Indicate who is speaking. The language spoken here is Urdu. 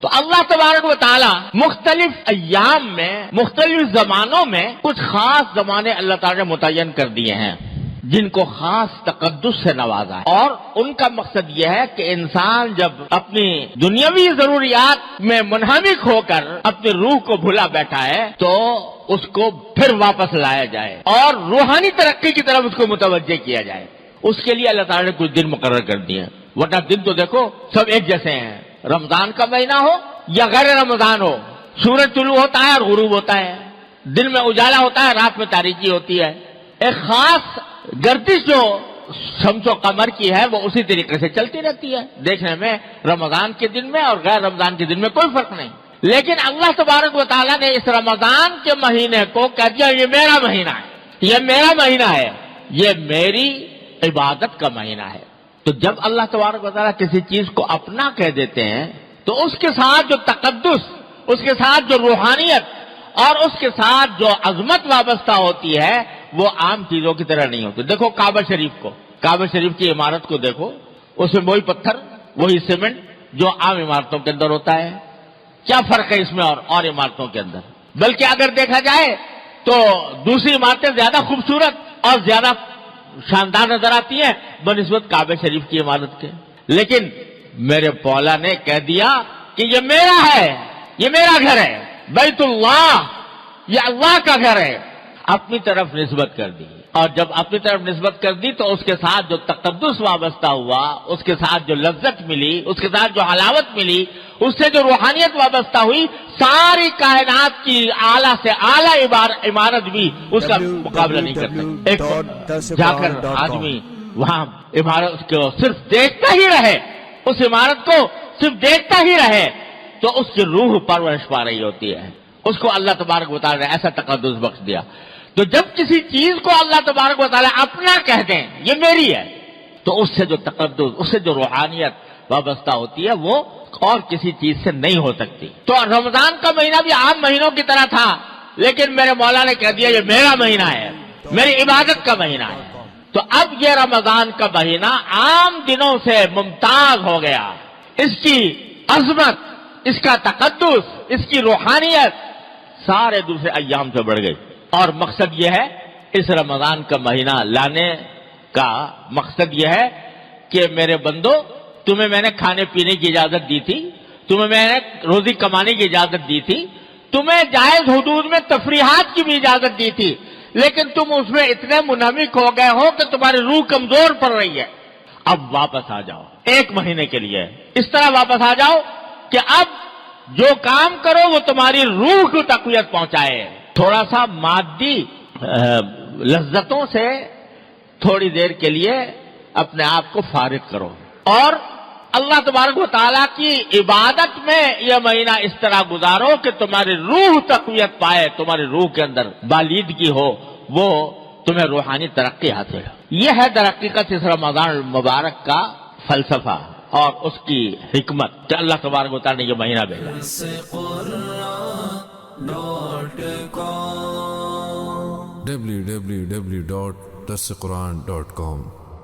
Speaker 1: تو اللہ تبارک و تعالی مختلف ایام میں مختلف زمانوں میں کچھ خاص زمانے اللہ تعالی نے متعین کر دیے ہیں جن کو خاص تقدس سے نوازا ہے، اور ان کا مقصد یہ ہے کہ انسان جب اپنی دنیاوی ضروریات میں منہمک ہو کر اپنی روح کو بھلا بیٹھا ہے تو اس کو پھر واپس لایا جائے اور روحانی ترقی کی طرف اس کو متوجہ کیا جائے۔ اس کے لیے اللہ تعالی نے کچھ دن مقرر کر دیے ہیں، ورنہ دن تو دیکھو سب ایک جیسے ہیں، رمضان کا مہینہ ہو یا غیر رمضان ہو، سورج طلوع ہوتا ہے اور غروب ہوتا ہے، دن میں اجالا ہوتا ہے، رات میں تاریکی ہوتی ہے۔ ایک خاص گردش جو شمس و قمر کی ہے وہ اسی طریقے سے چلتی رہتی ہے، دیکھنے میں رمضان کے دن میں اور غیر رمضان کے دن میں کوئی فرق نہیں۔ لیکن اللہ تبارک و تعالیٰ نے اس رمضان کے مہینے کو کہہ دیا یہ میرا مہینہ ہے، یہ میرا مہینہ ہے، یہ میری عبادت کا مہینہ ہے۔ تو جب اللہ تبارک و تعالیٰ کسی چیز کو اپنا کہہ دیتے ہیں تو اس کے ساتھ جو تقدس، اس کے ساتھ جو روحانیت اور اس کے ساتھ جو عظمت وابستہ ہوتی ہے وہ عام چیزوں کی طرح نہیں ہوتی۔ دیکھو کعبہ شریف کو، کعبہ شریف کی عمارت کو دیکھو، اس میں وہی پتھر وہی سیمنٹ جو عام عمارتوں کے اندر ہوتا ہے، کیا فرق ہے اس میں اور عمارتوں کے اندر؟ بلکہ اگر دیکھا جائے تو دوسری عمارتیں زیادہ خوبصورت اور زیادہ شاندار نظر آتی ہیں بنسبت کعبہ شریف کی عمارت کے۔ لیکن میرے مولا نے کہہ دیا کہ یہ میرا ہے، یہ میرا گھر ہے، بیت اللہ، یہ اللہ کا گھر ہے، اپنی طرف نسبت کر دی۔ اور جب اپنی طرف نسبت کر دی تو اس کے ساتھ جو تقدس وابستہ ہوا، اس کے ساتھ جو لذت ملی، اس کے ساتھ جو حلاوت ملی، اس سے جو روحانیت وابستہ ہوئی، ساری کائنات کی اعلیٰ سے اعلیٰ عمارت بھی اس کا مقابلہ نہیں کر سکتی۔ ایک جا کر آدمی وہاں عمارت کو صرف دیکھتا ہی رہے، اس عمارت کو صرف دیکھتا ہی رہے تو اس کی روح پرورش پا رہی ہوتی ہے۔ اس کو اللہ تبارک و تعالیٰ نے ایسا تقدس بخش دیا۔ تو جب کسی چیز کو اللہ تبارک و تعالیٰ اپنا کہہ دیں یہ میری ہے تو اس سے جو تقدس، اس سے جو روحانیت وابستہ ہوتی ہے وہ اور کسی چیز سے نہیں ہو سکتی۔ تو رمضان کا مہینہ بھی عام مہینوں کی طرح تھا، لیکن میرے مولا نے کہہ دیا یہ میرا مہینہ ہے، میری عبادت کا مہینہ ہے۔ تو اب یہ رمضان کا مہینہ عام دنوں سے ممتاز ہو گیا، اس کی عظمت، اس کا تقدس، اس کی روحانیت سارے دوسرے ایام سے بڑھ گئی۔ اور مقصد یہ ہے، اس رمضان کا مہینہ لانے کا مقصد یہ ہے کہ میرے بندو تمہیں میں نے کھانے پینے کی اجازت دی تھی، تمہیں میں نے روزی کمانے کی اجازت دی تھی، تمہیں جائز حدود میں تفریحات کی بھی اجازت دی تھی، لیکن تم اس میں اتنے منہمک ہو گئے ہو کہ تمہاری روح کمزور پڑ رہی ہے۔ اب واپس آ جاؤ، ایک مہینے کے لیے اس طرح واپس آ جاؤ کہ اب جو کام کرو وہ تمہاری روح کو تقویت پہنچائے۔ تھوڑا سا مادی لذتوں سے تھوڑی دیر کے لیے اپنے آپ کو فارغ کرو اور اللہ تبارک و تعالیٰ کی عبادت میں یہ مہینہ اس طرح گزارو کہ تمہاری روح تقویت پائے، تمہاری روح کے اندر بالیدگی ہو، وہ تمہیں روحانی ترقی حاصل ہو۔ یہ ہے در حقیقت اس رمضان المبارک کا فلسفہ اور اس کی حکمت کہ اللہ تبارک و تعالیٰ نے یہ مہینہ بھیجا۔
Speaker 2: www.dasquran.com